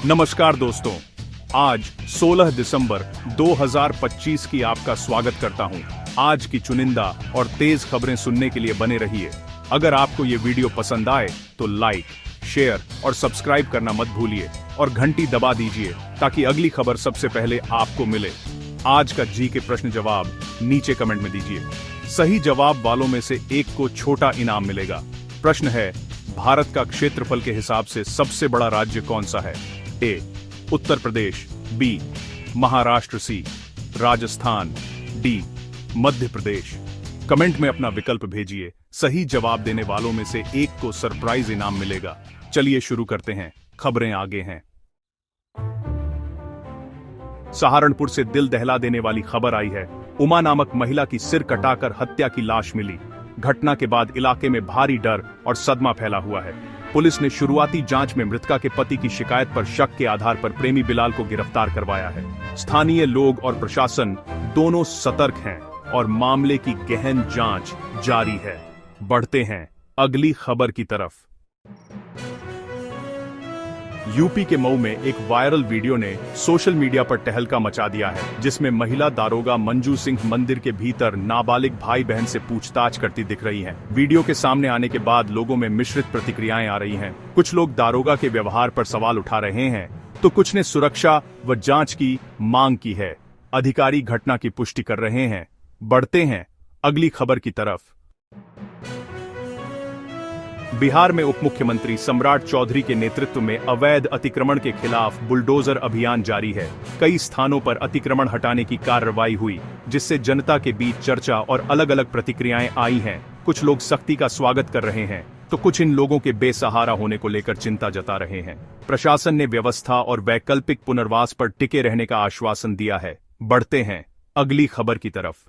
नमस्कार दोस्तों, आज 16 दिसंबर 2025 की आपका स्वागत करता हूं। आज की चुनिंदा और तेज खबरें सुनने के लिए बने रहिए। अगर आपको ये वीडियो पसंद आए तो लाइक, शेयर और सब्सक्राइब करना मत भूलिए और घंटी दबा दीजिए ताकि अगली खबर सबसे पहले आपको मिले। आज का जी के प्रश्न जवाब नीचे कमेंट में दीजिए। सही जवाब वालों में से एक को छोटा इनाम मिलेगा। प्रश्न है, भारत का क्षेत्रफल के हिसाब से सबसे बड़ा राज्य कौन सा है? ए उत्तर प्रदेश, बी महाराष्ट्र, सी राजस्थान, डी मध्य प्रदेश। कमेंट में अपना विकल्प भेजिए। सही जवाब देने वालों में से एक को सरप्राइज इनाम मिलेगा। चलिए शुरू करते हैं। खबरें आगे हैं। सहारनपुर से दिल दहला देने वाली खबर आई है। उमा नामक महिला की सिर कटाकर हत्या की लाश मिली। घटना के बाद इलाके में भारी डर और सदमा फैला हुआ है। पुलिस ने शुरुआती जांच में मृतका के पति की शिकायत पर शक के आधार पर प्रेमी बिलाल को गिरफ्तार करवाया है। स्थानीय लोग और प्रशासन दोनों सतर्क हैं और मामले की गहन जांच जारी है। बढ़ते हैं अगली खबर की तरफ। यूपी के मऊ में एक वायरल वीडियो ने सोशल मीडिया पर तहलका मचा दिया है, जिसमें महिला दारोगा मंजू सिंह मंदिर के भीतर नाबालिग भाई बहन से पूछताछ करती दिख रही हैं। वीडियो के सामने आने के बाद लोगों में मिश्रित प्रतिक्रियाएं आ रही हैं। कुछ लोग दारोगा के व्यवहार पर सवाल उठा रहे हैं तो कुछ ने सुरक्षा व जांच की मांग की है। अधिकारी घटना की पुष्टि कर रहे हैं। बढ़ते हैं अगली खबर की तरफ। बिहार में उप मुख्यमंत्री सम्राट चौधरी के नेतृत्व में अवैध अतिक्रमण के खिलाफ बुलडोजर अभियान जारी है। कई स्थानों पर अतिक्रमण हटाने की कार्रवाई हुई, जिससे जनता के बीच चर्चा और अलग अलग प्रतिक्रियाएं आई हैं। कुछ लोग सख्ती का स्वागत कर रहे हैं तो कुछ इन लोगों के बेसहारा होने को लेकर चिंता जता रहे हैं। प्रशासन ने व्यवस्था और वैकल्पिक पुनर्वास पर टिके रहने का आश्वासन दिया है। बढ़ते हैं अगली खबर की तरफ।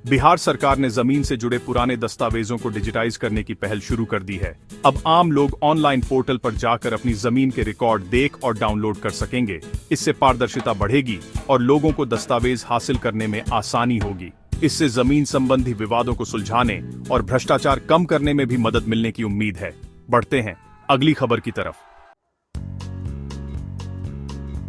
बिहार सरकार ने जमीन से जुड़े पुराने दस्तावेजों को डिजिटाइज करने की पहल शुरू कर दी है। अब आम लोग ऑनलाइन पोर्टल पर जाकर अपनी जमीन के रिकॉर्ड देख और डाउनलोड कर सकेंगे। इससे पारदर्शिता बढ़ेगी और लोगों को दस्तावेज हासिल करने में आसानी होगी। इससे जमीन संबंधी विवादों को सुलझाने और भ्रष्टाचार कम करने में भी मदद मिलने की उम्मीद है। बढ़ते हैं अगली खबर की तरफ।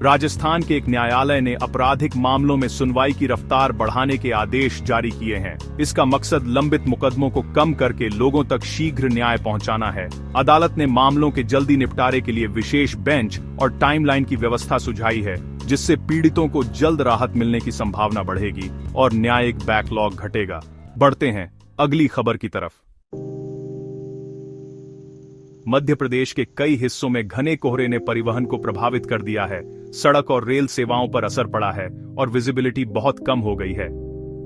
राजस्थान के एक न्यायालय ने आपराधिक मामलों में सुनवाई की रफ्तार बढ़ाने के आदेश जारी किए हैं। इसका मकसद लंबित मुकदमों को कम करके लोगों तक शीघ्र न्याय पहुंचाना है। अदालत ने मामलों के जल्दी निपटारे के लिए विशेष बेंच और टाइमलाइन की व्यवस्था सुझाई है, जिससे पीड़ितों को जल्द राहत मिलने की संभावना बढ़ेगी और न्यायिक बैकलॉग घटेगा। बढ़ते हैं अगली खबर की तरफ। मध्य प्रदेश के कई हिस्सों में घने कोहरे ने परिवहन को प्रभावित कर दिया है। सड़क और रेल सेवाओं पर असर पड़ा है और विजिबिलिटी बहुत कम हो गई है।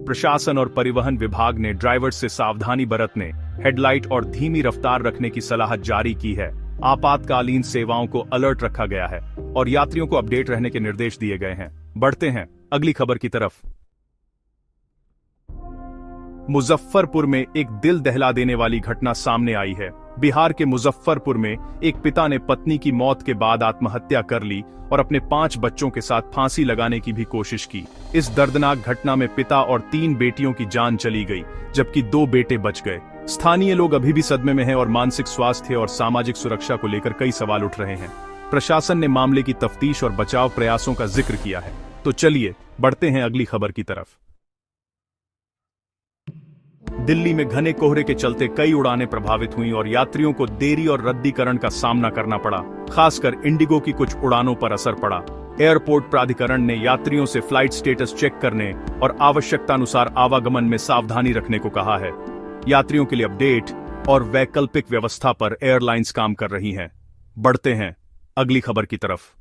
प्रशासन और परिवहन विभाग ने ड्राइवर्स से सावधानी बरतने, हेडलाइट और धीमी रफ्तार रखने की सलाह जारी की है। आपातकालीन सेवाओं को अलर्ट रखा गया है और यात्रियों को अपडेट रहने के निर्देश दिए गए हैं। बढ़ते हैं अगली खबर की तरफ। मुजफ्फरपुर में एक दिल दहला देने वाली घटना सामने आई है। बिहार के मुजफ्फरपुर में एक पिता ने पत्नी की मौत के बाद आत्महत्या कर ली और अपने 5 बच्चों के साथ फांसी लगाने की भी कोशिश की। इस दर्दनाक घटना में पिता और 3 बेटियों की जान चली गई, जबकि 2 बेटे बच गए। स्थानीय लोग अभी भी सदमे में हैं और मानसिक स्वास्थ्य और सामाजिक सुरक्षा को लेकर कई सवाल उठ रहे हैं। प्रशासन ने मामले की तफ्तीश और बचाव प्रयासों का जिक्र किया है। तो चलिए बढ़ते हैं अगली खबर की तरफ। दिल्ली में घने कोहरे के चलते कई उड़ानें प्रभावित हुईं और यात्रियों को देरी और रद्दीकरण का सामना करना पड़ा। खासकर इंडिगो की कुछ उड़ानों पर असर पड़ा। एयरपोर्ट प्राधिकरण ने यात्रियों से फ्लाइट स्टेटस चेक करने और आवश्यकतानुसार आवागमन में सावधानी रखने को कहा है। यात्रियों के लिए अपडेट और वैकल्पिक व्यवस्था पर एयरलाइंस काम कर रही हैं। बढ़ते हैं अगली खबर की तरफ।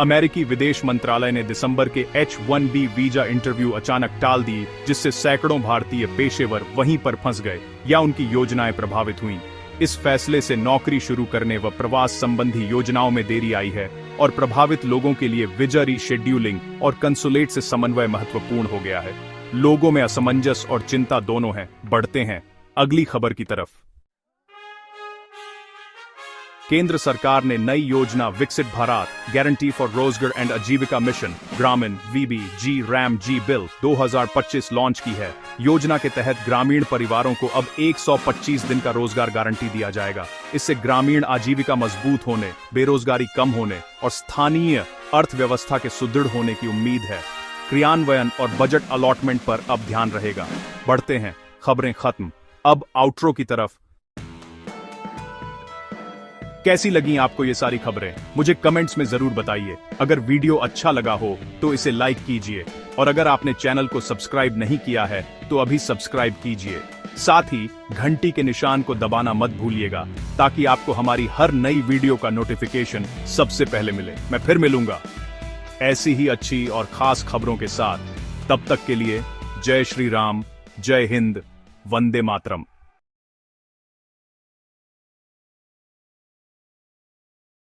अमेरिकी विदेश मंत्रालय ने दिसंबर के H-1B वीजा इंटरव्यू अचानक टाल दी, जिससे सैकड़ों भारतीय पेशेवर वहीं पर फंस गए या उनकी योजनाएं प्रभावित हुईं। इस फैसले से नौकरी शुरू करने व प्रवास संबंधी योजनाओं में देरी आई है और प्रभावित लोगों के लिए वीजा रीशेड्यूलिंग और कंसुलेट से समन्वय महत्वपूर्ण हो गया है। लोगों में असमंजस और चिंता दोनों है। बढ़ते हैं अगली खबर की तरफ। केंद्र सरकार ने नई योजना विकसित भारत गारंटी फॉर रोजगार एंड आजीविका मिशन ग्रामीण VBG RAM G bill 2025 launch की है। योजना के तहत ग्रामीण परिवारों को अब 125 दिन का रोजगार गारंटी दिया जाएगा। इससे ग्रामीण आजीविका मजबूत होने, बेरोजगारी कम होने और स्थानीय अर्थव्यवस्था के सुदृढ़ होने की उम्मीद है। क्रियान्वयन और बजट अलॉटमेंट पर अब ध्यान रहेगा। बढ़ते हैं खबरें खत्म, अब आउट्रो की तरफ। कैसी लगी आपको ये सारी खबरें, मुझे कमेंट्स में जरूर बताइए। अगर वीडियो अच्छा लगा हो तो इसे लाइक कीजिए और अगर आपने चैनल को सब्सक्राइब नहीं किया है तो अभी सब्सक्राइब कीजिए। साथ ही घंटी के निशान को दबाना मत भूलिएगा ताकि आपको हमारी हर नई वीडियो का नोटिफिकेशन सबसे पहले मिले। मैं फिर मिलूंगा ऐसी ही अच्छी और खास खबरों के साथ। तब तक के लिए जय श्री राम, जय हिंद, वंदे मातरम।